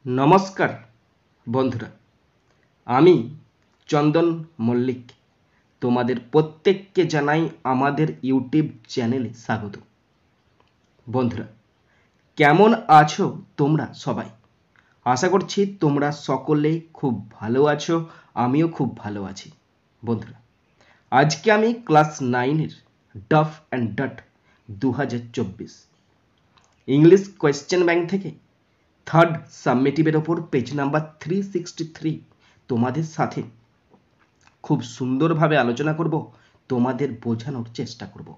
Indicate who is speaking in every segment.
Speaker 1: नमस्कार बंधुरा आमी चंदन मल्लिक तोमादेर प्रत्येकके जानाई आमादेर यूट्यूब चैनेले स्वागत। बंधुरा केमन आछो तोमरा सबाई? आशा करछि तोमरा सकलेई खूब भालो आछो, आमिओ खूब भालो आछि। बंधुरा आजके आमी क्लास 9 डफ एंड डट 2024 इंग्लिश कोয়েশ্চেন बैंक थेके থার্ড সাবমিটিভের ওপর পেজ নাম্বার 363 তোমাদের সাথে খুব সুন্দরভাবে আলোচনা করব, তোমাদের বোঝানোর চেষ্টা করব।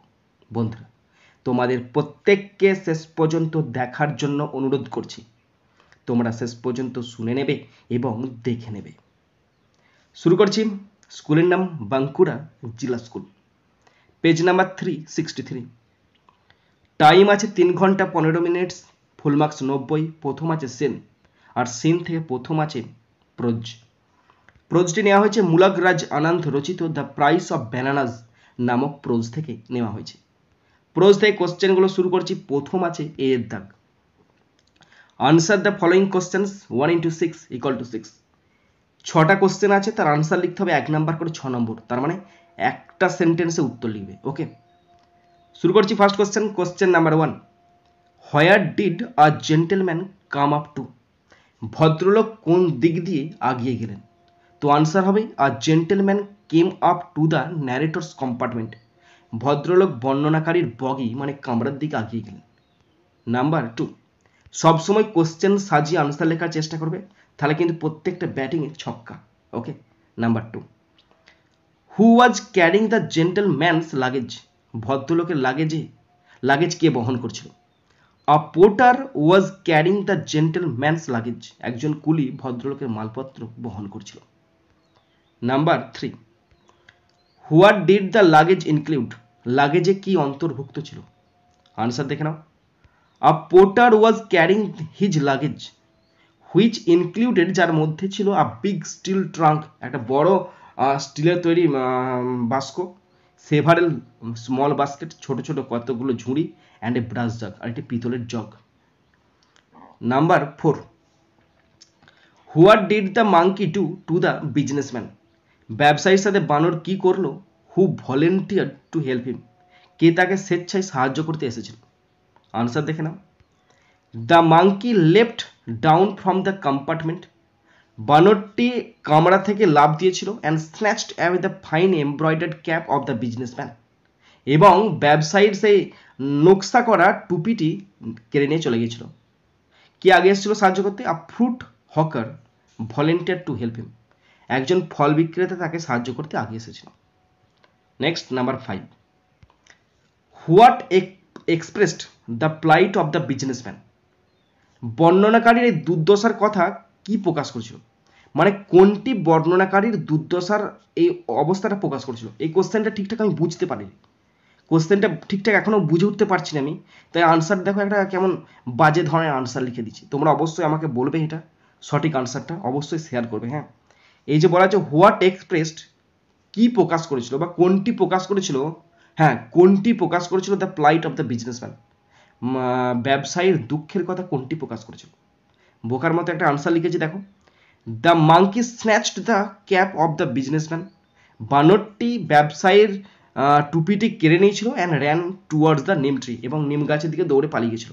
Speaker 1: বন্ধুরা তোমাদের প্রত্যেককে শেষ পর্যন্ত দেখার জন্য অনুরোধ করছি। তোমরা শেষ পর্যন্ত শুনে নেবে এবং দেখে নেবে। শুরু করছি। স্কুলের নাম বাঁকুড়া জিলা স্কুল, পেজ নাম্বার 363। টাইম আছে 3 ঘন্টা 15 মিনিট, ফুল মার্কস 90। প্রথম আছে সেন, আর সেন থেকে প্রথম আছে প্রোজ। প্রোজটি নেওয়া হয়েছে মুলাগরাজ আনন্দ রচিত দ্য প্রাইস অফ ব্যানানাস নামক প্রোজ থেকে নেওয়া হয়েছে। প্রোজ থেকে কোশ্চেনগুলো শুরু করছি। প্রথম আছে এ এর দাগ। Answer the following questions 1 into 6 = 6। 6টা কোশ্চেন আছে, তার আনসার লিখতে হবে 1 নাম্বার করে 6 নম্বর, তার মানে একটা সেন্টেন্সে উত্তর লিখবে। ওকে, শুরু করছি। First question, question number 1, where did a gentleman come up to? ভদ্রলোক কোন দিক দিয়ে আগিয়ে গেলেন? তো আনসার হবে a gentleman came up to the narrator's compartment. ভদ্রলোক বর্ণনাকারীর বগি মানে কামরার দিকে আগিয়ে গেলেন। নাম্বার 2, সবসময় কোশ্চেন সাজিয়ে আনসার লেখার চেষ্টা করবে, তাহলে কিন্তু প্রত্যেকটা ব্যাটিংয়ে ছক্কা। Okay, number 2, who was carrying the gentleman's luggage? ভদ্রলোকের লাগেজ কে বহন করছিল? A porter was carrying the gentleman's luggage. একজন কুলি ভদ্রলোকের মালপত্র বহন করছিল। Number 3, what did the luggage include? লাগেজে কি অন্তর্ভুক্ত ছিল? আনসার দেখে নাও। A porter was carrying his luggage which included, যার মধ্যে ছিল আ বিগ স্টিল ট্রাঙ্ক, একটা বড় স্টিলের তৈরি বাস্ক, সেভারেল স্মল বাস্কেট, ছোট ছোট কতগুলো ঝুড়ি, অ্যান্ড এ ব্রাস জাগ, আর একটি পিতলের jug. Number 4, what did the monkey do to the businessman? ব্যবসায়ীর সাথে বানর কি করলো? Who volunteer to help him? কে তাকে স্বেচ্ছায় সাহায্য করতে এসেছিল? আনসার দেখে নাও। The monkey left down from the compartment. বানরটি কামরা থেকে লাফ দিয়েছিল, and snatched away the fine embroidered cap of the businessman, এবং ব্যবসায়ীর সেই নকশা করা টুপিটি কেড়ে নিয়ে চলে গিয়েছিল। কি আগে এসেছিল সাহায্য করতে? A fruit hawker volunteer to help him. একজন ফল বিক্রেতা তাকে সাহায্য করতে আগে এসেছিল। Next, number 5, what expressed the plight of the businessman? বর্ণনাকারীর এই দুর্দশার কথা কি প্রকাশ করেছিল? মানে কোনটি বর্ণনাকারীর দুর্দশার এই অবস্থাটা প্রকাশ করেছিল? এই কোশ্চেনটা ঠিকঠাক আমি বুঝতে পারিনি, কোশ্চেনটা ঠিকঠাক এখনও বুঝে উঠতে পারছি না আমি, তাই আনসার দেখো একটা কেমন বাজে ধরনের আনসার লিখে দিচ্ছি। তোমরা অবশ্যই আমাকে বলবে এটা সঠিক আনসারটা, অবশ্যই শেয়ার করবে। হ্যাঁ, এই যে বলা আছে হোয়াট এক্সপ্রেসড, কি প্রকাশ করেছিল বা কোনটি প্রকাশ করেছিল? হ্যাঁ, কোনটি প্রকাশ করেছিল the plight of the businessman? ব্যবসায়ীর দুঃখের কথা কোনটি প্রকাশ করেছিল? বোকার মতো একটা আনসার লিখেছি দেখো। The monkey snatched the cap of the businessman. বানরটি ব্যবসায়ীর টুপিটি কেড়ে নিয়েছিল, and ran towards the neem tree, এবং নিম গাছের দিকে দৌড়ে পালিয়ে গেছিল।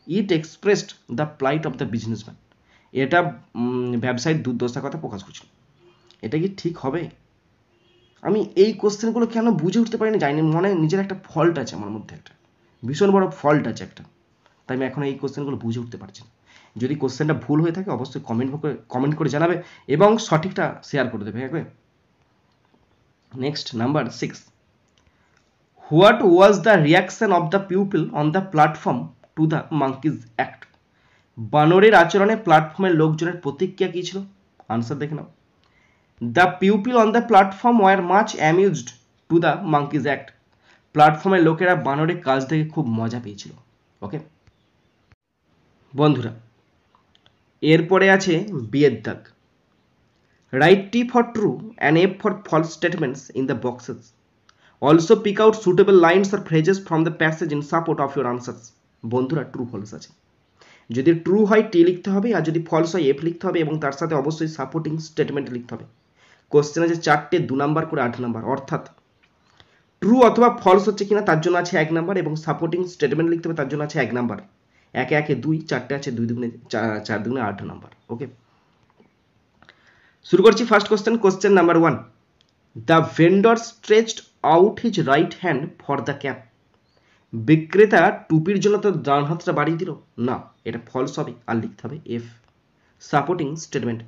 Speaker 1: It expressed the plight of the businessman. এটা ব্যবসায়ীর দুর্দশার কথা প্রকাশ করছিল। এটা কি ঠিক হবে? আমি এই কোশ্চেনগুলো কেন বুঝে উঠতে পারিনি জানি, মনে নিজের একটা ফল্ট আছে আমার মধ্যে, একটা ভীষণ বড় ফল্ট আছে একটা, তাই আমি এখন এই কোশ্চেনগুলো বুঝে উঠতে পারছি না। যদি কোশ্চেনটা ভুল হয়ে থাকে অবশ্যই কমেন্ট করে জানাবে এবং সঠিকটা শেয়ার করে দেবে। একবার next, number 6, what was the reaction of the people on the platform to the monkey's act? বানরের আচরণে প্ল্যাটফর্মের লোকজনের প্রতিক্রিয়া কী ছিল? আনসার দেখে নাও। The people on the platform were much amused to the monkey's act. প্ল্যাটফর্মের লোকেরা বানরের কাজ দেখে খুব মজা পেয়েছিল। ওকে বন্ধুরা, এরপরে আছে বিয়ের দাগ। Write T for true and F for false statements in the boxes. Also pick out suitable lines or phrases from the passage in support of your answers. বন্ধুরা ট্রু ফলস আছে। যদি ট্রু হয় টি লিখতে হবে, আর যদি ফলস হয় F লিখতে হবে, এবং তার সাথে অবশ্যই সাপোর্টিং স্টেটমেন্ট লিখতে হবে। কোশ্চেন আছে 4টে 2 নাম্বার করে 8 নাম্বার, অর্থাৎ ট্রু অথবা ফলস হচ্ছে কিনা তার জন্য আছে 1 নাম্বার, এবং সাপোর্টিং স্টেটমেন্ট লিখতে হবে তার জন্য আছে 1 নাম্বার। একে একে 2, 4টে আছে 2 দুগুণে 4 দুগুণে 8 নাম্বার। ওকে, শুরু করছি first question. Question number 1, the vendor stretched out his right hand for the cap. বিক্রেতা টুপির জন্য তো ডান হাতটা বাড়িয়ে দিল না, এটা ফলস হবে, আর লিখতে হবে F. Supporting statement,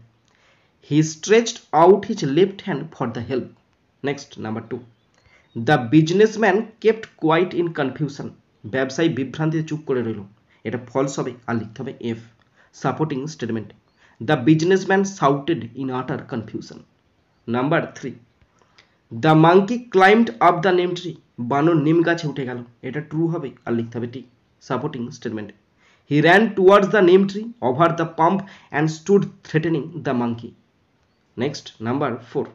Speaker 1: he stretched out his left hand for the help. Next number 2, the businessman kept quiet in confusion. ব্যবসায়ী বিভ্রান্তিতে চুপ করে রইল, এটা ফলস হবে, আর লিখতে হবে F. Supporting statement, the businessman shouted in utter confusion. Number 3, the monkey climbed up the neem tree. বানর নিম গাছে উঠে গেল, এটা ট্রু হবে, আর লিখতে হবে T. Supporting statement, he ran towards the neem tree over the pump and stood threatening the monkey. Next number 4,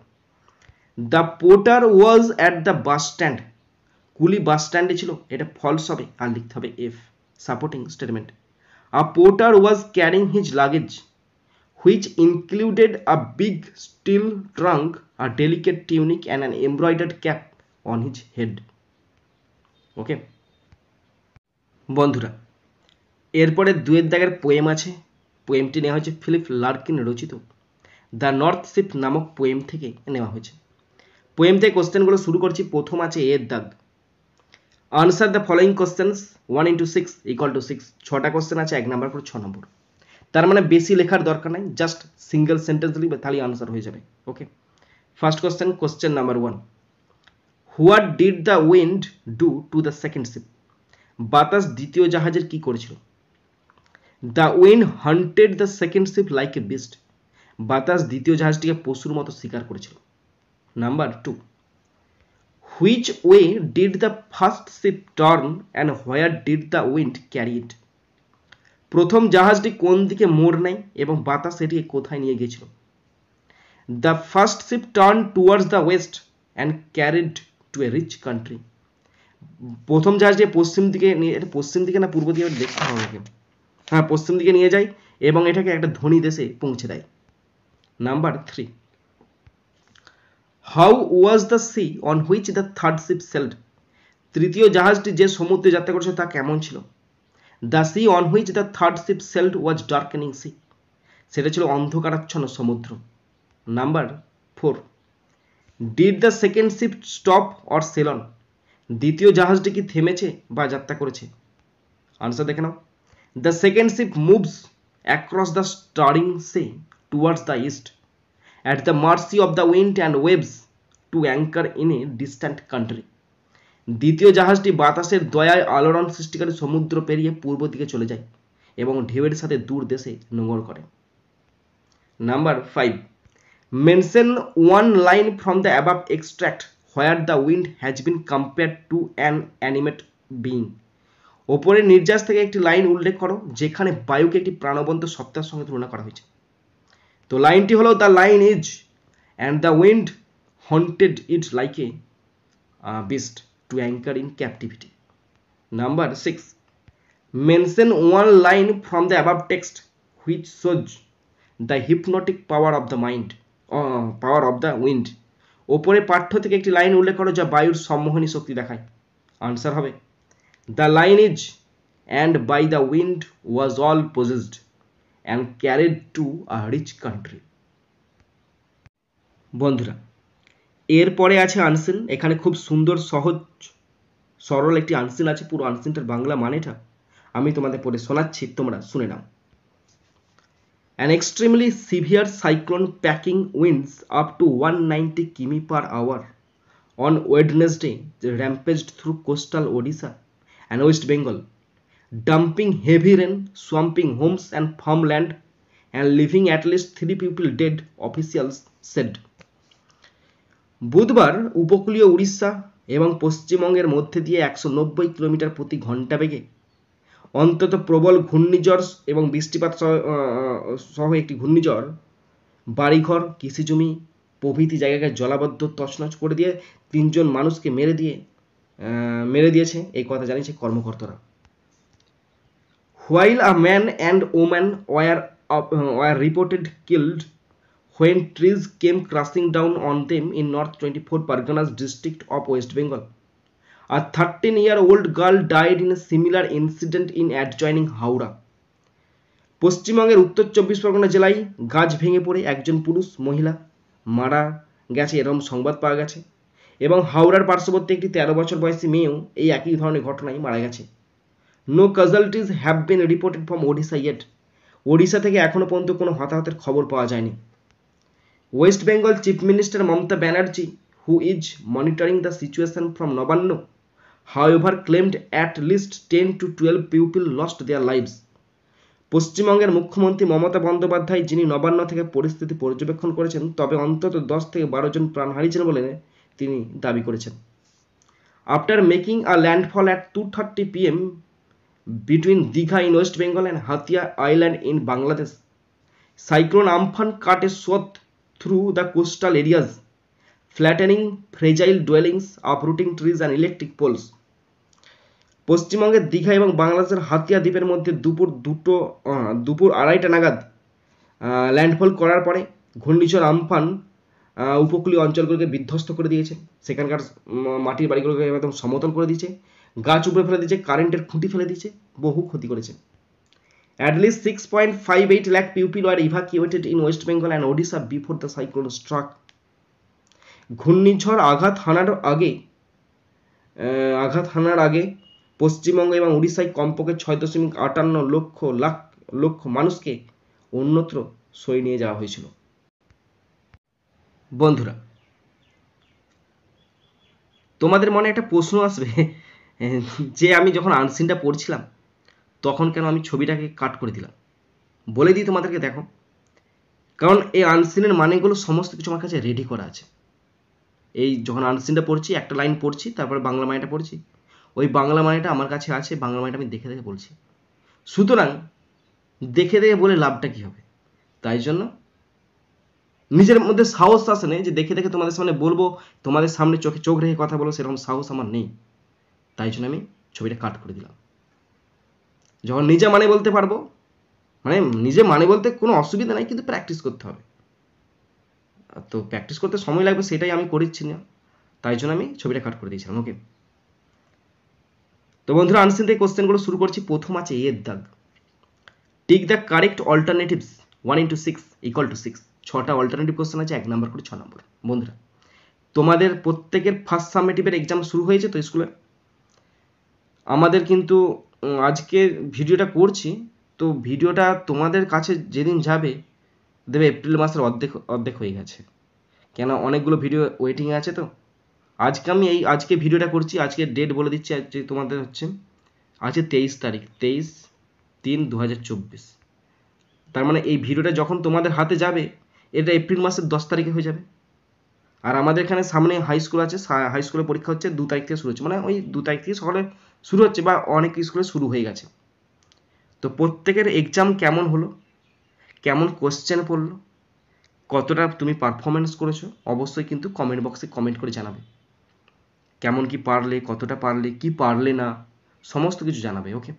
Speaker 1: the porter was at the bus stand. কুলি বাস স্ট্যান্ডে ছিল, এটা ফলস হবে, আর লিখতে হবে F. Supporting statement, a porter was carrying his luggage which included a big steel trunk, a delicate tunic and an embroidered cap on his head. ওকে বন্ধুরা, এরপরে 2 দাগের পোয়েম আছে। পোয়েমটি নেওয়া হয়েছে ফিলিপ লার্কিন রচিত দ্য নর্থ শিপ নামক poem থেকে নেওয়া হয়েছে। পোয়েম থেকে কোশ্চেনগুলো শুরু করছি। প্রথম আছে এর দাগ, answer the following questions 1 into 6 = 6। 6টা কোশ্চেন আছে, 1 নাম্বার করে 6 নম্বর। তার মানে বেশি লেখার দরকার নাই, জাস্ট সিঙ্গেল সেন্টেন্স লিখবে, তাহলে আনসার হয়ে যাবে। Okay, first question, question number 1, what did the wind do to the second ship. বাতাস দ্বিতীয় জাহাজের কি করেছিল? The wind hunted the second ship like a beast. বাতাস দ্বিতীয় জাহাজটিকে পশুর মতো শিকার করেছিল। Number 2, which way did the first ship turn and where did the wind carry it. প্রথম জাহাজটি কোন দিকে মোড় নেয় এবং বাতাস এটিকে কোথায় নিয়ে গিয়েছিল? The first ship turn towards the west and carried to a rich country. প্রথম জাহাজটি পশ্চিম দিকে নিয়ে, এটা পশ্চিম দিকে না পূর্ব দিকে দেখতে হবে, হ্যাঁ পশ্চিম দিকে নিয়ে যায় এবং এটাকে একটা ধনী দেশে পৌঁছে দেয়। Number 3, how was the sea on which the third ship sailed. তৃতীয় জাহাজটি যে সমুদ্রে যাত্রা করেছিল তা কেমন ছিল? The sea on which the third ship sailed was darkening sea. সেটা ছিল অন্ধকারাচ্ছন্ন সমুদ্র। Number 4, did the second ship stop or sail on. দ্বিতীয় জাহাজটি কি থেমেছে বা যাত্রা করেছে? আনসার দেখে নাও, the second ship moves across the staring sea towards the east at the mercy of the wind and waves to anchor in a distant country. দ্বিতীয় জাহাজটি বাতাসের দয়ায় আলোড়ন সৃষ্টিকারী সমুদ্র পেরিয়ে পূর্ব দিকে চলে যায় এবং ঢেউয়ের সাথে দূর দেশে নোঙর করে। Number 5, mention one line from the above extract where the wind has been compared to an animate being. ওপরের নির্যাস থেকে একটি লাইন উল্লেখ করো যেখানে বায়ুকে একটি প্রাণবন্ত সত্তার সঙ্গে তুলনা করা হয়েছে। তো লাইনটি হলো, the line is and the wind haunted it like a beast to anchor in captivity. Number 6, mention one line from the above text which shows the hypnotic power of the mind power of the wind. ওপরে পাঠ্য থেকে একটি line উল্লেখ করো যা বায়ুর সম্মোহনী শক্তি দেখায়। Answer হবে, the line is and by the wind was all possessed and carried to a rich country. বন্ধুরা, এরপরে আছে আনসিন। এখানে খুব সুন্দর সহজ সরল একটি আনসিন আছে। পুরো আনসিনটার বাংলা মানেটা আমি তোমাদের পড়ে শোনাচ্ছি, তোমরা শুনে নাও। An extremely severe cyclone packing winds up to 190 km/h on Wednesday rampaged through coastal Odisha and West Bengal, dumping heavy rain, swamping homes and farmland and leaving at least 3 people dead, officials said. বুধবার উপকূলীয় উড়িষ্যা এবং পশ্চিমবঙ্গের মধ্যে দিয়ে 190 kilometre প্রতি ঘন্টা বেগে অন্তত প্রবল ঘূর্ণিঝড় এবং বৃষ্টিপাত সহ একটি ঘূর্ণিঝড় বাড়িঘর, কৃষিজমি প্রভৃতি জায়গাকে জলাবদ্ধ তছনছ করে দিয়ে 3 জন মানুষকে মেরে দিয়েছে, এই কথা জানিয়েছে কর্মকর্তারা। While a man and woman were reported killed when trees came crashing down on them in North 24 Parganas district of West Bengal. A 13-year-old girl died in a similar incident in adjoining Howrah. পশ্চিমবঙ্গের উত্তর 24 পরগনা জেলায় গাছ ভেঙে পড়ে একজন পুরুষ মহিলা মারা গেছে এরকম সংবাদ পাওয়া গেছে এবং হাওড়ার পার্শ্ববর্তী একটি 13 বছর বয়সী মেয়েও এই একই ধরনের ঘটনায় মারা গেছে। No casualties have been reported from Odisha yet. Odisha থেকে এখনও পর্যন্ত কোনো হতাহতের খবর পাওয়া যায়নি। West Bengal chief minister Mamata Banerjee, who is monitoring the situation from Nabanno, however claimed at least 10 to 12 people lost their lives. পশ্চিমবঙ্গের মুখ্যমন্ত্রী মমতা বন্দ্যোপাধ্যায়, যিনি নবান্ন থেকে পরিস্থিতি পর্যবেক্ষণ করেছেন, তবে অন্তত 10 থেকে 12 জন প্রাণ হারিয়েছেন বলে তিনি দাবি করেছেন। After making a landfall at 2:30 PM between Digha in West Bengal and Hatia Island in Bangladesh, Cyclone Amphan cut a swath through the coastal areas, flattening fragile dwellings, uprooting trees and electric poles. পশ্চিমবঙ্গের দীঘা এবং বাংলাদেশের হাতিয়া দ্বীপের মধ্যে দুপুর 2:30 নাগাদ landfall করার পরে ঘূর্ণিঝড় আমফান উপকূলীয় অঞ্চলগুলোকে বিধ্বস্ত করে দিয়েছে। সেখানকার মাটির বাড়িগুলোকে একদম সমতল করে দিয়েছে, গাছ উপরে ফেলে দিয়েছে, কারেন্টের খুঁটি ফেলে দিয়েছে, বহু ক্ষতি করেছে। At least 6.58 lakh people were evacuated in West Bengal and Odisha before the cyclone struck. ঘূর্ণিঝড় আঘাত হানার আগে পশ্চিমবঙ্গ এবং উড়িষ্যায় কমপক্ষে 6.58 লক্ষ মানুষকে অন্যত্র সরিয়ে নিয়ে যাওয়া হয়েছিল। বন্ধুরা, তোমাদের মনে একটা প্রশ্ন আসবে যে আমি যখন আনসিনটা পড়ছিলাম তখন কেন আমি ছবিটাকে কাট করে দিলাম। বলে দিই তোমাদেরকে, দেখো, কারণ এই আনসিনের মানেগুলো সমস্ত কিছু আমার কাছে রেডি করা আছে। এই যখন আনসিনটা পড়ছি, একটা লাইন পড়ছি, তারপরে বাংলা মানেটা পড়ছি, ওই বাংলা মানেটা আমার কাছে আছে, বাংলা মানেটা আমি দেখে দেখে বলছি। সুতরাং দেখে দেখে বলে লাভটা কি হবে? তাই জন্য নিজের মধ্যে সাহস আসে না যে দেখে দেখে তোমাদের সামনে বলবো, তোমাদের সামনে চোখে চোখ রেখে কথা বলবো, সেরকম সাহস আমার নেই। তাই জন্য আমি ছবিটা কাট করে দিলাম। যখন নিজে মানে বলতে পারবো, মানে নিজে মানে বলতে কোনো অসুবিধা নাই, কিন্তু প্র্যাকটিস করতে হবে। তো প্র্যাকটিস করতে সময় লাগবে, সেটাই আমি করেছি না, তাই জন্য আমি ছবিটা কাট করে দিয়েছিলাম। ওকে, তো বন্ধুরা, আনসিন থেকে কোশ্চেনগুলো শুরু করছি। প্রথম আছে এর দাগ। Tick the correct alternatives 1 into 6 = 6। 6টা অল্টারনেটিভ কোশ্চেন আছে, 1 নাম্বার করে 6 নম্বর। বন্ধুরা, তোমাদের প্রত্যেকের ফার্স্ট সামেটিভের এক্সাম শুরু হয়েছে তো স্কুলে। আমাদের কিন্তু আজকে ভিডিওটা করছি, তো ভিডিওটা তোমাদের কাছে যেদিন যাবে দেবে এপ্রিল মাসের অর্ধেক হয়ে গেছে, কেন অনেকগুলো ভিডিও ওয়েটিংয়ে আছে। তো আজকে ভিডিওটা করছি, আজকে ডেট বলে দিচ্ছি। আজকে তোমাদের হচ্ছে আজকে 23 তারিখ, 23/3/2024। তার মানে এই ভিডিওটা যখন তোমাদের হাতে যাবে এটা এপ্রিল মাসের 10 তারিখে হয়ে যাবে। আর আমাদের এখানে সামনে হাই স্কুল আছে, হাই স্কুলের পরীক্ষা হচ্ছে 2 তারিখ থেকে শুরু হচ্ছে, মানে ওই 2 তারিখ থেকে সকালে শুরু হচ্ছে, বা অনেক স্কুলে শুরু হয়ে গেছে। তো প্রত্যেকের এক্সাম কেমন হলো, কেমন কোশ্চেন পড়লো, কতটা তুমি পারফরমেন্স করেছো, অবশ্যই কিন্তু কমেন্ট বক্সে কমেন্ট করে জানাবে। কেমন কি পারলে, কতটা পারলে, কি পারলে না, সমস্ত কিছু জানাবে। ওকে,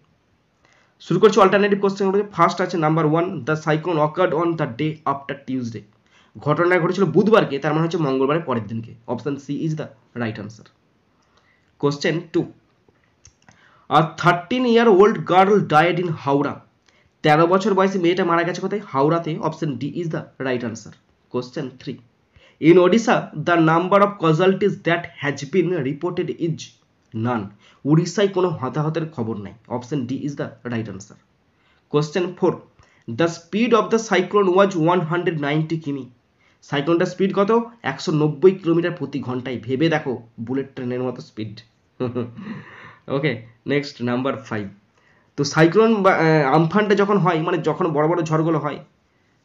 Speaker 1: শুরু করছি অল্টারনেটিভ কোশ্চেনগুলোকে। ফার্স্ট আছে number 1, the cyclone occurred on the day after Tuesday. ঘটনা ঘটেছিল বুধবারকে, তার মানে হচ্ছে মঙ্গলবারের পরের দিনকে। Option C is the right answer. Question 2, a 13-year-old girl died in Howrah. 13 বছর বয়সী মেয়েটা মারা গেছে কোথায়? হাওড়াতে। Option D is the right answer. Question 3, in Odisha the number of casualties that has been reported is none. উড়িষ্যায় কোনো হতাহতের খবর নাই। Option D is the right answer. Question 4, the speed of the cyclone was 190 কিমি। সাইক্লোনটার speed কত? 190 kilometre প্রতি ঘন্টায়। ভেবে দেখো, বুলেট ট্রেনের মতো স্পিড। ওকে, নেক্সট নাম্বার 5, তো সাইক্লোন বা আমফানটা যখন হয়, মানে যখন বড় বড় ঝড়গুলো হয়,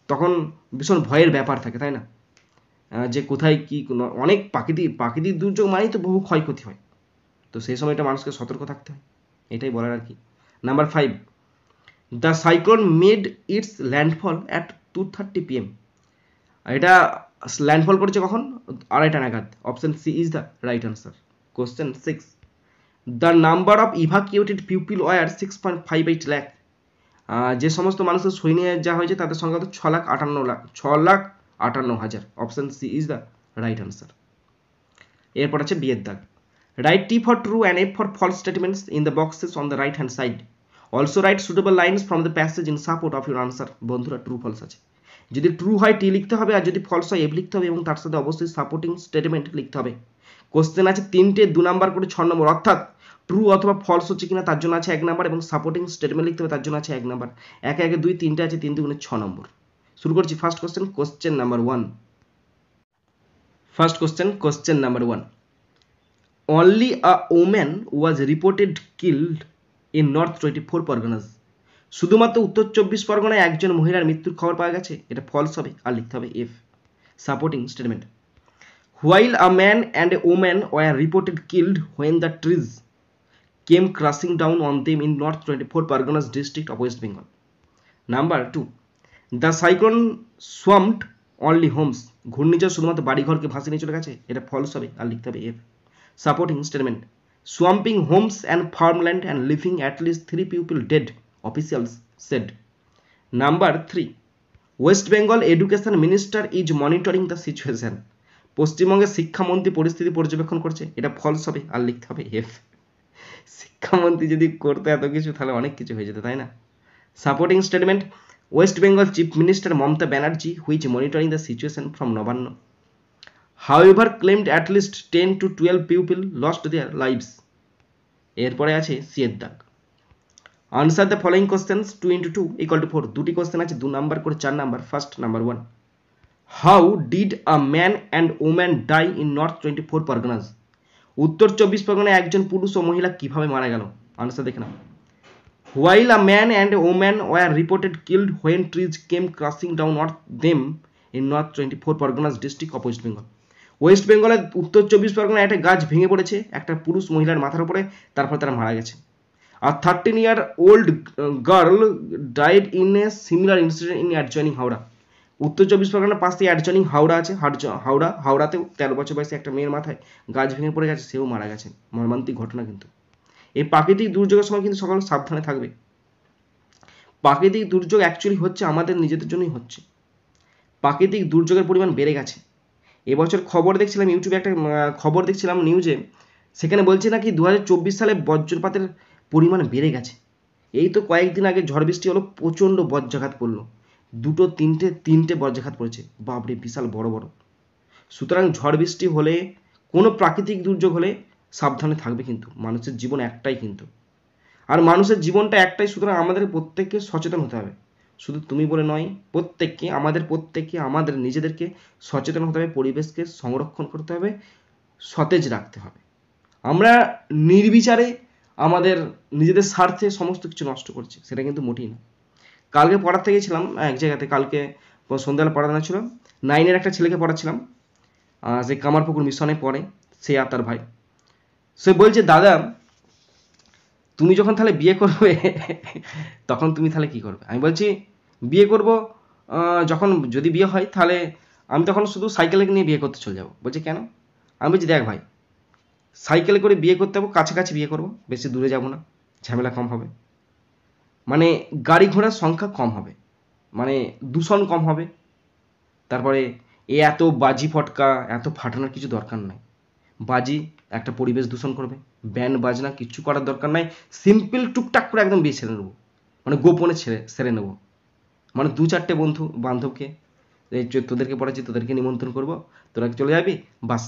Speaker 1: তখন ভীষণ ভয়ের ব্যাপার থাকে, তাই না? যে কোথায় কি অনেক প্রাকৃতিক দুর্যোগ মানেই তো বহু ক্ষয়ক্ষতি হয়। তো সেই সময়টা মানুষকে সতর্ক থাকতে হয়, এটাই বলার আর কি। Number 5, the cyclone made its landfall at 2:30 PM। এটা ল্যান্ডফল করেছে কখন? 2:30 নাগাদ। Option C is the right answer. Question 6, the number of evacuated people were 6.58 lakh. যে সমস্ত মানুষের সই নিয়ে যা হয়েছে তাদের সংখ্যা হতো 6,58,000। Option C is the right answer. এরপর আছে বিয়ের দাগ। Write T for true and F for false statements in the boxes on the right hand side. Also write suitable lines from the passage in support of your answer. বন্ধুরা true false আছে, যদি true হয় টি লিখতে হবে, আর যদি false হয় F লিখতে হবে, এবং তার সাথে অবশ্যই সাপোর্টিং স্টেটমেন্ট লিখতে হবে। কোশ্চেন আছে 3টে 2 নাম্বার করে 6 নম্বর, অর্থাৎ ট্রু অথবা ফলস হচ্ছে কিনা তার জন্য আছে 1 নাম্বার, এবং সাপোর্টিং স্টেটমেন্ট লিখতে হবে তার জন্য আছে 1 নাম্বার। 1 1 2 3টে আছে, 3 2 6 নম্বর। শুরু করছি first question, question number 1। First question, question number 1। Only a woman was reported killed in North 24 Parganas. শুধুমাত্র উত্তর 24 পরগনায় একজন মহিলার মৃত্যুর খবর পাওয়া গেছে, এটা ফলস হবে, আর লিখতে হবে F, supporting statement. While a man and a woman were reported killed when the trees came crashing down on them in North 24 Parganas district of West Bengal. Number 2. The cyclone swamped only homes. ঘূর্ণিঝড় শুধুমাত্র বাড়িঘরকে ভাসিয়ে নিয়ে চলে গেছে, এটা false হবে, আর লিখতে হবে F, supporting statement. Swamping homes and farmland and leaving at least 3 people dead, officials said. Number 3. West Bengal Education Minister is monitoring the situation. পশ্চিমবঙ্গের শিক্ষামন্ত্রী পরিস্থিতি পর্যবেক্ষণ করছে, এটা ফলস হবে, আর লিখতে হবে এফ। শিক্ষামন্ত্রী যদি করতে এত কিছু, তাহলে অনেক কিছু হয়ে যেত, তাই না? Supporting statement. West Bengal chief minister Mamata Banerjee which monitoring the situation from Nabanna, however claimed at least 10 to 12 people lost their lives. এরপরে আছে সি এর দাগ। Answer the following questions 2 into 2 = 4। দুটি কোশ্চেন আছে 2 নাম্বার করে 4 number. First number 1, how did a man and woman die in north 24 Parganas? উত্তর 24 পরগনায় একজন পুরুষ ও মহিলা কিভাবে মারা গেল? আনসার দেখে নাও। While a man and a woman were reported killed when trees came crashing down on them in North 24 Parganas district of West Bengal. West বেঙ্গলের উত্তর 24 পরগনায় একটা গাছ ভেঙে পড়েছে একটা পুরুষ মহিলার মাথার উপরে, তারপর তারা মারা গেছে। আর 13-year-old girl died in a similar incident in adjoining Howrah. উত্তর 24 পরগনার পাশে অ্যাডজয়নিং হাওড়া আছে, হাওড়াতেও 13 বছর বয়সে একটা মেয়ের মাথায় গাছ ভেঙে পড়ে গেছে, সেও মারা গেছে। মর্মান্তিক ঘটনা। কিন্তু এই প্রাকৃতিক দুর্যোগের সময় কিন্তু সকলে সাবধানে থাকবে। প্রাকৃতিক দুর্যোগ অ্যাকচুয়ালি হচ্ছে আমাদের নিজেদের জন্যই হচ্ছে। প্রাকৃতিক দুর্যোগের পরিমাণ বেড়ে গেছে। এবছর খবর দেখছিলাম, ইউটিউবে একটা খবর দেখছিলাম নিউজে, সেখানে বলছে নাকি 2024 সালে বজ্রপাতের পরিমাণ বেড়ে গেছে। এই তো কয়েকদিন আগে ঝড় বৃষ্টি হলো, প্রচণ্ড বজ্রাঘাত পড়লো, 2 3টে বজ্রাঘাত পড়েছে, বাপরে বিশাল বড় বড়। সুতরাং ঝড় বৃষ্টি হলে, কোনো প্রাকৃতিক দুর্যোগ হলে সাবধানে থাকবে। কিন্তু মানুষের জীবন একটাই, কিন্তু আর মানুষের জীবনটা একটাই, সুতরাং আমাদের প্রত্যেককে সচেতন হতে হবে। শুধু তুমি বলে নয়, প্রত্যেককে, আমাদের নিজেদেরকে সচেতন হতে হবে, পরিবেশকে সংরক্ষণ করতে হবে, সতেজ রাখতে হবে। আমরা নির্বিচারে আমাদের নিজেদের স্বার্থে সমস্ত কিছু নষ্ট করছি, সেটা কিন্তু মোটেই না। কালকে পড়াতে গেছিলাম এক জায়গাতে, কালকে সন্ধ্যাবেলা পড়ানো ছিল, 9-এর একটা ছেলেকে পড়াচ্ছিলাম, সে কামারপুকুর মিশনে পড়ে, সে আর তার ভাই। সে বলছে, দাদা তুমি যখন তাহলে বিয়ে করবে তখন তুমি তাহলে কি করবে? আমি বলছি বিয়ে করব যখন, যদি বিয়ে হয় তাহলে আমি তখন শুধু সাইকেলে নিয়ে বিয়ে করতে চলে যাবো। বলছে কেন? আমি বলছি দেখ ভাই, সাইকেলে করে বিয়ে করতে হবে, কাছাকাছি বিয়ে করবো, বেশি দূরে যাব না, ঝামেলা কম হবে, মানে গাড়ি ঘোড়ার সংখ্যা কম হবে, মানে দূষণ কম হবে, তারপরে এত বাজি ফটকা এত ফাটানোর কিছু দরকার নাই। বাজি একটা পরিবেশ দূষণ করবে, ব্যান্ড বাজনা কিচ্ছু করার দরকার নাই, সিম্পল টুকটাক করে একদম বিয়ে ছেড়ে নেবো, মানে গোপনে সেরে নেবো, মানে 2-4টে বন্ধু বান্ধবকে, এই তোদেরকে পড়াচ্ছি, তোদেরকে নিমন্ত্রণ করবো, তোরা চলে যাবি, বাস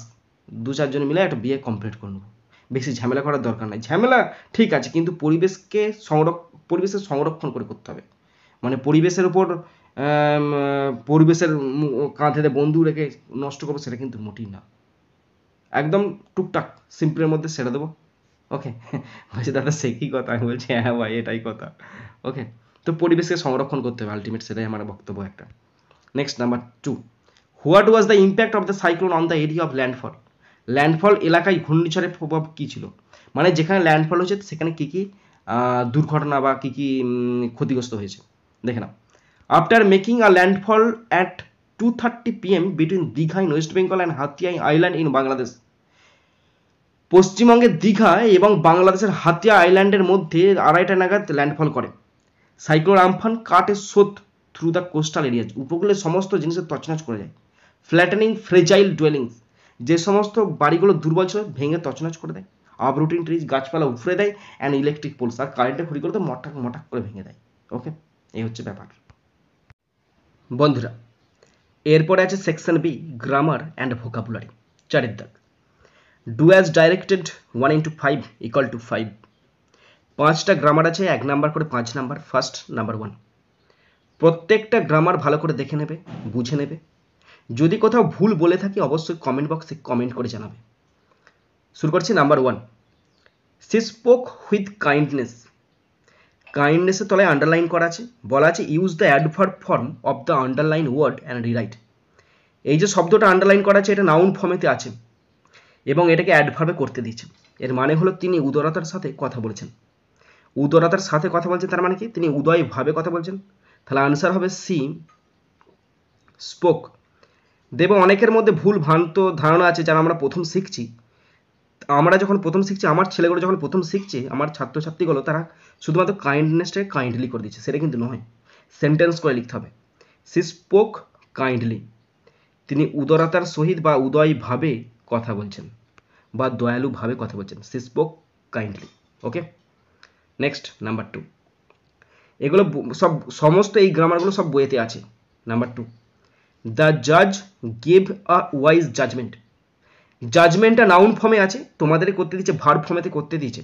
Speaker 1: 2-4 জন মিলে একটা বিয়ে কমপ্লিট করে নেবো, বেশি ঝামেলা করার দরকার নাই। ঝামেলা ঠিক আছে, কিন্তু পরিবেশের সংরক্ষণ করে করতে হবে, মানে পরিবেশের উপর পরিবেশের কাঁধে বন্ধু রেখে নষ্ট করবো, সেটা কিন্তু মোটেই না। একদম টুকটাক সিম্পলের মধ্যে সেরে দেবো। ওকে, বলছি দাদা সে কি কথা? আমি বলছি হ্যাঁ ভাই এটাই কথা। ওকে, তো পরিবেশকে সংরক্ষণ করতে হবে, আলটিমেট সেটাই আমার বক্তব্য একটা। Next number 2, what was the impact of the cyclone on the area of landfall? Landfall এলাকায় ঘূর্ণিঝড়ের প্রভাব কী ছিল, মানে যেখানে ল্যান্ডফল হয়েছে সেখানে কী কী দুর্ঘটনা বা কী কী ক্ষতিগ্রস্ত হয়েছে দেখে নাও। After making a landfall at 2:30 PM between Digha in West Bengal and Hatiya island in Bangladesh. পশ্চিমবঙ্গের দীঘা এবং বাংলাদেশের হাতিয়া আইল্যান্ডের মধ্যে 2:30 নাগাদ ল্যান্ডফল করে। Cyclone Amphan cut A sore through the coastal areas, উপকূলের সমস্ত জিনিসের তছনছ করে যায়। ফ্ল্যাটেনিং ফ্রেজাইল ডুয়েলিংস, যে সমস্ত বাড়িগুলো দুর্বল ছিল ভেঙে তছনছ করে দেয়। আপরুটিং ট্রিজ, গাছপালা উফরে দেয়। অ্যান্ড ইলেকট্রিক পোলস, আর কারেন্টের খুঁড়িগুলো তো মটাক মটাক করে ভেঙে দেয়। ওকে, এই হচ্ছে ব্যাপার বন্ধুরা। এরপরে আছে section B, grammar and vocabulary, 4 দাগ। Do as directed 1 × 5 = 5। 5টা গ্রামার আছে, 1 নাম্বার করে 5 নাম্বার। ফার্স্ট নাম্বার 1, প্রত্যেকটা গ্রামার ভালো করে দেখে নেবে, বুঝে নেবে। যদি কোথাও ভুল বলে থাকি অবশ্যই কমেন্ট বক্সে কমেন্ট করে জানাবে। শুরু করছি number 1, she spoke with kindness. কাইন্ডনেসের তলায় আন্ডারলাইন করা আছে, বলা আছে use the adverb form of the underline word and rewrite. এই যে শব্দটা আন্ডারলাইন করা আছে এটা নাউন ফর্মেতে আছে এবং এটাকে অ্যাডভার্বে করতে দিয়েছে। এর মানে হলো তিনি উদারতার সাথে কথা বলেছেন। উদারতার সাথে কথা বলছেন তার মানে কি? তিনি উদয়ভাবে কথা বলছেন। তাহলে আনসার হবে সি স্পোক। দেব অনেকের মধ্যে ভুল ভ্রান্ত ধারণা আছে যারা আমরা প্রথম শিখছি। আমরা যখন প্রথম শিখছি, আমার ছেলেগুলো যখন প্রথম শিখছে, আমার ছাত্রছাত্রীগুলো তারা শুধুমাত্র কাইন্ডনেসটাকে কাইন্ডলি করে দিচ্ছে, সেটা কিন্তু নয়, সেন্টেন্স করে লিখতে হবে। সি স্পোক কাইন্ডলি, তিনি উদারতার সহিত বা উদয়ভাবে কথা বলছেন বা দয়ালুভাবে কথা বলছেন। She spoke kindly. Okay, next number 2, এগুলো সব সমস্ত এই গ্রামারগুলো সব বইয়েতে আছে। নাম্বার 2, দ্য জাজ গেভ আ ওয়াইজ জাজমেন্ট। জাজমেন্টটা নাউন ফর্মে আছে, তোমাদের করতে দিয়েছে ভার্ব ফর্মেতে করতে দিয়েছে।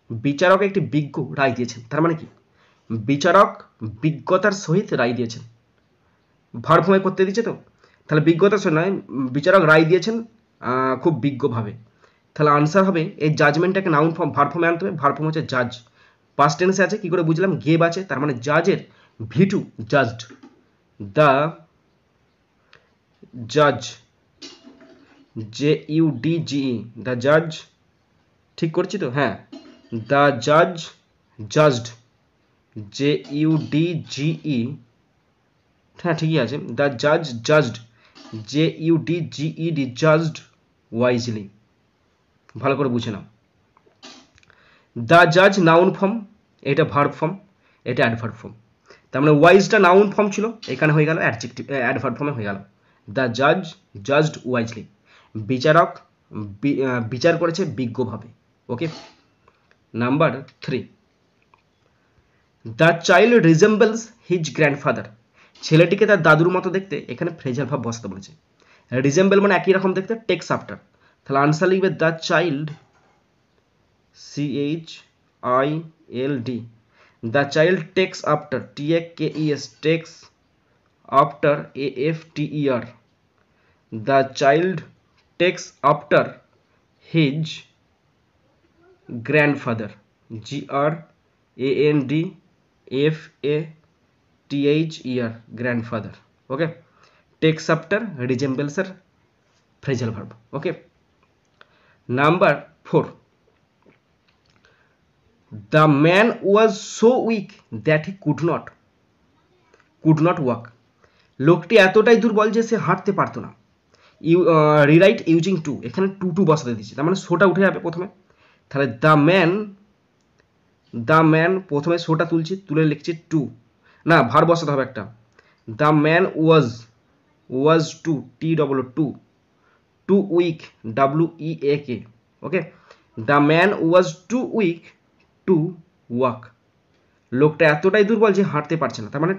Speaker 1: বিচারক একটি বিজ্ঞ রায় দিয়েছেন, তার মানে কি? বিচারক বিজ্ঞতার সহিত রায় দিয়েছেন, ভার্ব ফর্মে করতে দিয়েছে তো, তাহলে বিজ্ঞতার সহিত নয়, বিচারক রায় দিয়েছেন খুব বিজ্ঞভাবে। তাহলে আনসার হবে এই জাজমেন্টটাকে নাউন ফর্ম ভার্ব ফর্মে আনতে হবে। ভার্ব ফর্ম হচ্ছে জাজ, পাস্ট টেন্সে আছে, কি করে বুঝলাম? গেভ আছে, তার মানে জাজের ভিটু জাজড। দ্য জাজ, JUDGE, দ্য জাজ, ঠিক করছি তো? হ্যাঁ, দ্য জাজ জাজড, JUDGE, হ্যাঁ ঠিকই আছে। দ্য জাজ জাজড, JUDGED, জাজড ওয়াইজলি। ভালো করে বুঝে নাও। দ্য জাজ নাউন ফর্ম, এটা ভার্ব ফর্ম, এটা অ্যাডভার্ব ফর্ম। তার মানে ওয়াইজটা নাউন ফর্ম ছিল, এখানে হয়ে গেল অ্যাডজেক্টিভ, অ্যাডভার্ব ফর্মে হয়ে গেল। দ্য জাজ জাজড ওয়াইজলি, বিচারক বিচার করেছে বিজ্ঞভাবে। Okay, number 3, the child resembles his grandfather. ছেলেটিকে তার দাদুর মতো দেখতে, এখানে ফ্রেজাল ভাব বসাতে বলেছে। রিজেম্বল মানে একই রকম দেখতে, টেক্স আফটার। তাহলে আনসার লিখবে the child, CHILD, the child takes after, TAKES, takes after, AFTER, the child takes after his grandfather, GRANDFATHER, grandfather. Okay, takes after রিজেম্বলসের phrasal verb. Okay, number 4, the man was so weak that he could not walk. লোকটি এতটাই দুর্বল যে সে হাঁটতে পারতো না। Rewrite using too, এখানে টু বসাতে দিচ্ছি, তার মানে সোটা উঠে যাবে প্রথমে। তাহলে দ্য ম্যান প্রথমে সোটা তুলছি, তুলে লিখছি টু, না ভার বসাতে হবে একটা। The man was too, too weak, WEAK। Okay, the man was too weak to walk. লোকটা এতটাই দুর্বল যে হাঁটতে পারছে না, তার মানে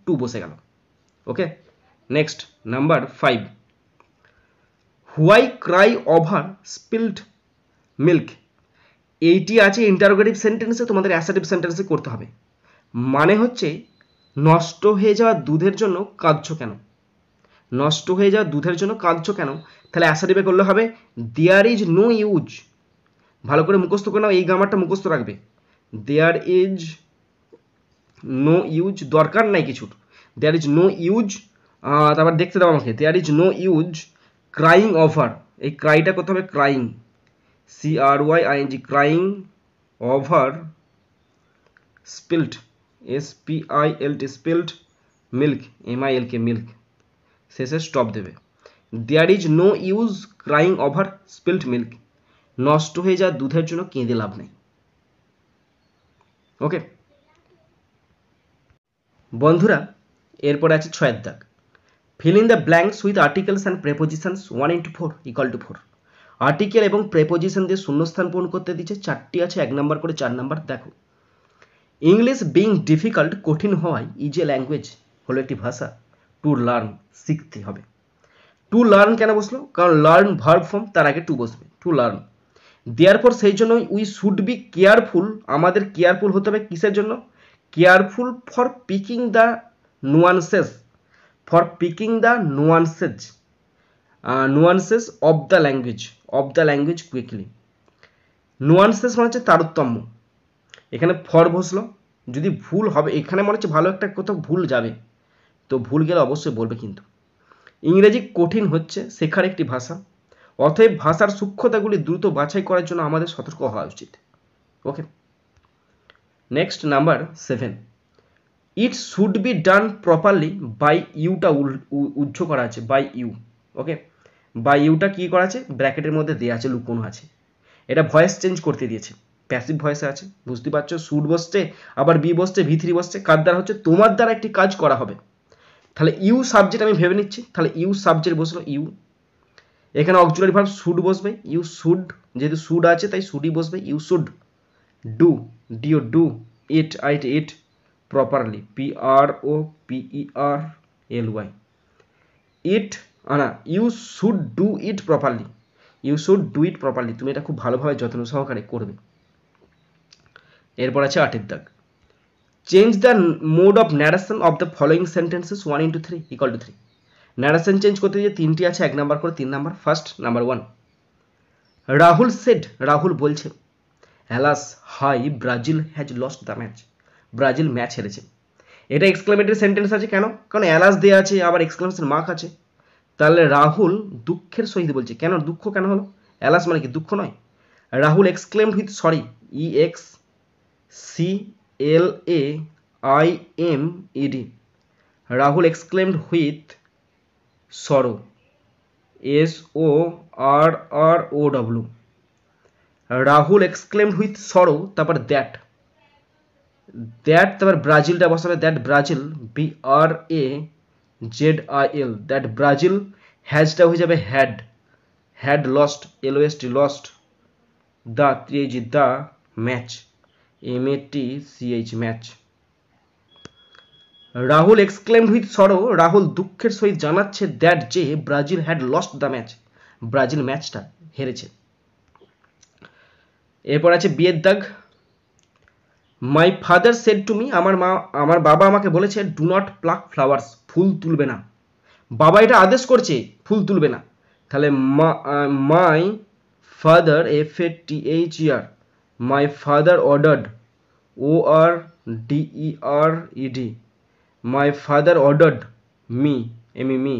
Speaker 1: টু বসে গেল। Okay, next number 5, why cry over spilled milk. এইটি আছে ইন্টারোগেটিভ সেন্টেন্সে, তোমাদের অ্যাসার্টিভ সেন্টেন্সে করতে হবে। মানে হচ্ছে নষ্ট হয়ে যাওয়া দুধের জন্য কাঁদছো কেন? নষ্ট হয়ে যাওয়া দুধের জন্য কাঁদছো কেন? তাহলে অ্যাসার্টিভে করলে হবে দেয়ার ইজ নো ইউজ। ভালো করে মুখস্থ করে নাও, এই গ্রামারটা মুখস্থ রাখবে। দেয়ার ইজ নো ইউজ, দরকার নাই কিছুর। দেয়ার ইজ নো ইউজ, তারপর দেখতে দাও আমাকে। There is no use crying over, এই ক্রাইটা করতে হবে crying, CRYING, crying over spilled, SPILT, spilled milk, MILK, milk, শেষে স্টপ দেবে। There is no use crying over spilled milk, নষ্ট হয়ে যাওয়া দুধের জন্য কেঁদে লাভ নেই। ওকে, বন্ধুরা এরপরে আছে 6 এর দাগ, fill in the blanks with articles and prepositions 1 into 4 equal to 4। Article এবং প্রেপোজিশন দিয়ে শূন্যস্থান পূরণ করতে দিচ্ছে, 4টি আছে, 1 নাম্বার করে 4 নাম্বার। দেখো, ইংলিশ বিং ডিফিকাল্ট, কঠিন হওয়ায়, ইজ এ ল্যাঙ্গুয়েজ হলো একটি ভাষা, টু লার্ন শিখতে হবে। টু লার্ন কেন বসলো? কারণ লার্ন ভার্ব ফর্ম, তার আগে টু বসবে, টু লার্ন। দেয়ারপর সেই জন্য উই শুড বি কেয়ারফুল, আমাদের কেয়ারফুল হতে হবে কিসের জন্য? Careful for picking the nuances, for picking the nuances of the language quickly. Nuances মানে হচ্ছে তারতম্য, এখানে ফর বসলো, যদি ভুল হবে এখানে মনে হচ্ছে ভালো একটা কোথাও ভুল যাবে, তো ভুল গেলে অবশ্যই বলবে। কিন্তু ইংরেজি কঠিন হচ্ছে শেখার একটি ভাষা, অতএব ভাষার সূক্ষ্মতাগুলি দ্রুত বাছাই করার জন্য আমাদের সতর্ক হওয়া উচিত। Okay, next number 7, it should be done properly by you উজ্জ্ব করা আছে, বাই ইউ। ওকে, বাই ইউটা কি করা আছে? ব্র্যাকেটের মধ্যে দেওয়া আছে, লুকোনো আছে। এটা ভয়েস চেঞ্জ করতে দিয়েছে, প্যাসিভ ভয়েসে আছে, বুঝতে পারছো? শুড বসছে, আবার বি বসছে, ভি3 বসছে, কার দ্বারা হচ্ছে? তোমার দ্বারা একটি কাজ করা হবে। তাহলে ইউ সাবজেক্ট আমি ভেবে নিচ্ছি, তাহলে ইউ সাবজেক্ট বসলো, ইউ। এখানে অক্সিলারি ভার্ব শুড বসবে, ইউ শুড, যেহেতু শুড আছে তাই শুডই বসবে, you should do, D O do, it it properly, PROPERLY, it না, you should do it properly, you should do it properly, তুমি এটা খুব ভালোভাবে যত্ন সহকারে করবে। এরপর আছে 8 এর দাগ, change the mode of narration of the following sentences 1 into 3 equal to 3। Narration change করতে গিয়ে 3টি আছে, 1 নাম্বার করে 3 number. First number 1, Rahul said, Rahul বলছে, হ্যালাস হাই Brazil has lost the match, Brazil match হেরেছে। এটা এক্সক্লেমেটরি সেন্টেন্স আছে, কেন? কারণ অ্যালাস দেওয়া আছে, আবার এক্সক্লেমেশন মার্ক আছে, তাহলে রাহুল দুঃখের সহিত বলছে। কেন দুঃখ কেন হলো? অ্যালাস মানে কি দুঃখ নয়? Rahul exclaimed with sorry, EXCLAIMED, Rahul exclaimed with sorrow, SORROW। Rahul exclaimed with sorrow, তারপর দ্যাট, তারপর ব্রাজিলটা বসাবে, that Brazil, BRAZIL, that Brazil, হ্যাজটা হয়ে যাবে had lost, LOST lost, the match, MATCH match. Rahul exclaimed with sorrow, Rahul দুঃখের সহিত জানাচ্ছে দ্যাট যে Brazil had lost the match, Brazil ম্যাচটা হেরেছে। এরপর আছে বিয়ের দাগ, my father said to me, আমার বাবা আমাকে বলেছে, ডু নট প্লাক ফ্লাওয়ার্স, ফুল তুলবে না। বাবা এটা আদেশ করছে, ফুল তুলবে না। তাহলে my father, FATHER, my father ordered, ORDERED, my father ordered me, me,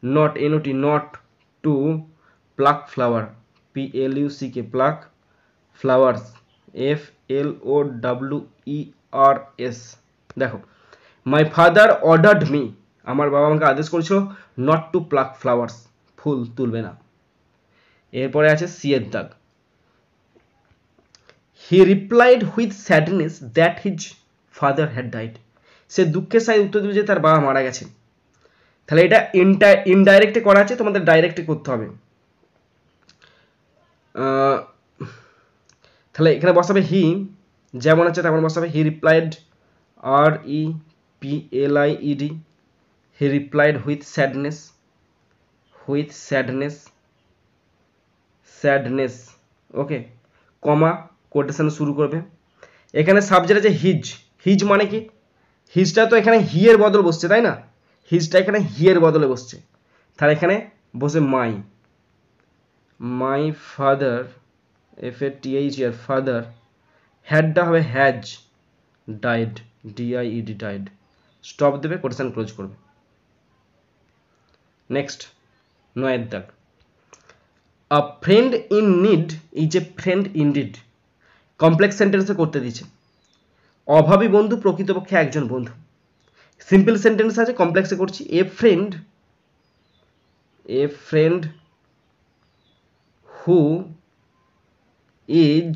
Speaker 1: not NOT to pluck flower, PLUCK, pluck flowers, FLOWERS। দেখো, মাই ফাদার অর্ডার্ড মি, আমার বাবা আমাকে আদেশ করেছিল, নট টু প্লাক ফ্লাওয়ার্স, ফুল তুলবে না। এরপরে আছে সি এর দাগ, he replied with sadness that his father had died, সে দুঃখের সাথে উত্তর দিল যে তার বাবা মারা গেছেন। তাহলে এটা ইনডাইরেক্টে করা আছে, তোমাদের ডাইরেক্টে করতে হবে। তাহলে এখানে বসাবে হি, যেমন আছে তেমন বসাবে, হি replied, REPLIED, he replied with sadness, okay, comma, quotation শুরু করবে। এখানে সাবজেক্ট আছে হিজ মানে কি? হিজটা তো এখানে হি এর বদল বসছে, তাই না? হিজটা এখানে হি এর বদলে বসছে, তাহলে এখানে বসে মাই ফাদার, FATHER, ফাদার, হ্যাডটা হবে has died, DIED, died, stop দেবে, কোটেশন ক্লোজ করবে। নেক্সট 9 এর দাগ, আ friend in need is a friend indeed, complex সেন্টেন্সে করতে দিচ্ছে, অভাবী বন্ধু প্রকৃতপক্ষে একজন বন্ধু। সিম্পল সেন্টেন্স আছে, কমপ্লেক্সে করছি, a friend who is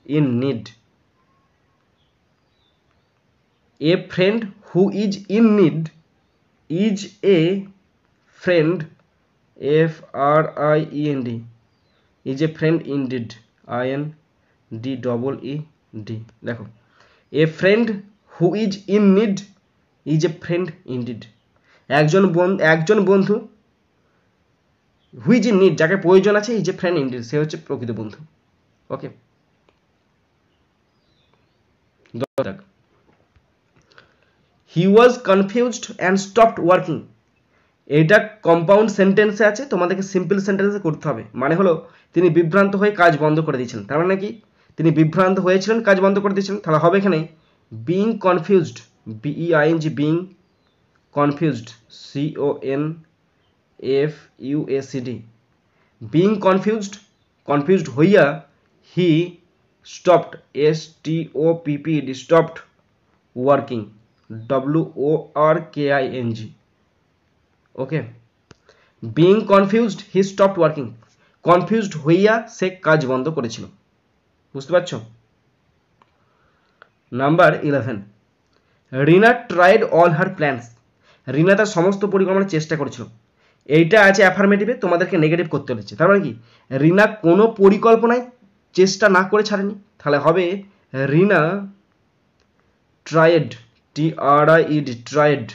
Speaker 1: in need, a friend who is in need is a friend FRIEND is a friend indeed INDEED দেখো a friend who is in need is a friend indeed একজন বন্ধু who is in need যাকে প্রয়োজন আছে is a friend indeed সে হচ্ছে প্রকৃত বন্ধু ওকে হি ওয়াজ confused and stopped working এটা কম্পাউন্ড সেন্টেন্সে আছে তোমাদেরকে সিম্পল সেন্টেন্সে করতে হবে মানে হলো তিনি বিভ্রান্ত হয়ে কাজ বন্ধ করে দিয়েছেন তার মানে কি তিনি বিভ্রান্ত হয়েছিলেন কাজ বন্ধ করে দিয়েছিলেন তাহলে হবে এখানে being confused BEING being confused CONFUSED being confused হইয়া he stopped STOPPED stopped working WORKING okay being confused he stopped working confused হইয়া সে কাজ বন্ধ করেছিল বুঝতে পারছো number 11 Reena tried all her plans Reena তার সমস্ত পরিকল্পনার চেষ্টা করেছিল এইটা আছে অ্যাফার্মেটিভে তোমাদেরকে নেগেটিভ করতে হচ্ছে তার মানে কি রিনা কোনো পরিকল্পনায় চেষ্টা না করে ছাড়েনি তাহলে হবে রিনা ট্রাইড ট্রাইড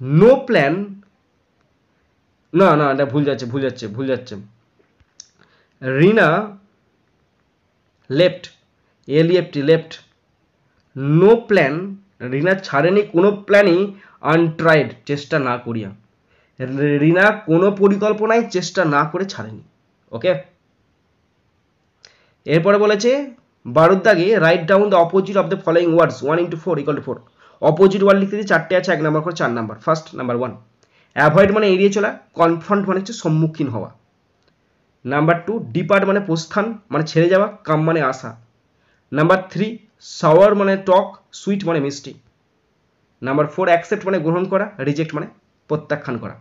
Speaker 1: নো প্ল্যান না এটা ভুল যাচ্ছে রিনা লেফট লেফট নো প্ল্যান রিনা ছাড়েনি কোনো প্ল্যানই আনট্রাইড চেষ্টা না করিয়া রিনা কোনো পরিকল্পনায় চেষ্টা না করে ছাড়েনি ওকে এরপরে বলেছে 12 দাগে write down the opposite of the following words 1 into 4 = 4 opposite word লিখতে দিয়ে চারটে আছে 1 নাম্বার করে 4 নাম্বার ফার্স্ট নাম্বার 1 অ্যাভয়েড মানে এড়িয়ে চলা কনফ্রন্ট মানে হচ্ছে সম্মুখীন হওয়া নাম্বার 2 ডিপার্ট মানে প্রস্থান মানে ছেড়ে যাওয়া কাম মানে আসা নাম্বার 3 সাওয়ার মানে টক সুইট মানে মিষ্টি নাম্বার 4 অ্যাকসেপ্ট মানে গ্রহণ করা রিজেক্ট মানে প্রত্যাখ্যান করা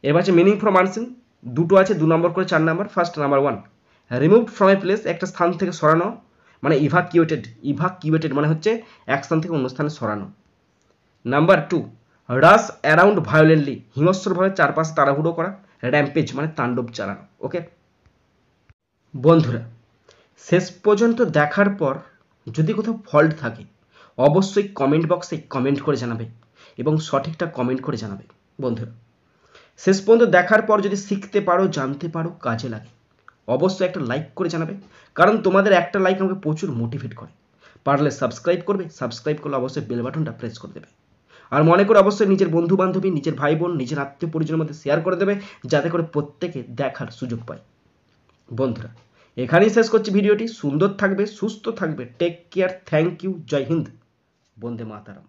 Speaker 1: এবার আছে মিনিং ফ্রম আনসিন দুটো আছে 2 নম্বর করে 4 number first number 1 removed from a place একটা স্থান থেকে সরানো মানে ইভাকিউয়েটেড মানে হচ্ছে এক স্থান থেকে অন্য স্থানে সরানো নাম্বার 2 রাশ অ্যারাউন্ড ভায়োলেন্টলি হিংস্রভাবে চারপাশে তাড়াহুড়ো করা র্যাম্পেজ মানে তাণ্ডব চালানো ওকে বন্ধুরা শেষ পর্যন্ত দেখার পর যদি কোথাও ফল্ট থাকে অবশ্যই কমেন্ট বক্সে কমেন্ট করে জানাবে এবং সঠিকটা কমেন্ট করে জানাবে বন্ধুরা শেষ পর্যন্ত দেখার পর যদি শিখতে পারো জানতে পারো কাজে লাগে অবশ্যই একটা লাইক করে জানাবে কারণ তোমাদের একটা লাইক আমাকে প্রচুর মোটিভেট করে পারলে সাবস্ক্রাইব করবে সাবস্ক্রাইব করলে অবশ্যই বেল বাটনটা প্রেস করে দেবে আর মনে করে অবশ্যই নিজের বন্ধু বান্ধবী নিজের ভাই বোন নিজের আত্মীয় পরিজনের মধ্যে শেয়ার করে দেবে যাতে করে প্রত্যেকে দেখার সুযোগ পায় বন্ধুরা এখানেই শেষ করছি ভিডিওটি সুন্দর থাকবে সুস্থ থাকবে টেক কেয়ার থ্যাংক ইউ জয় হিন্দ বন্দে মাতারাম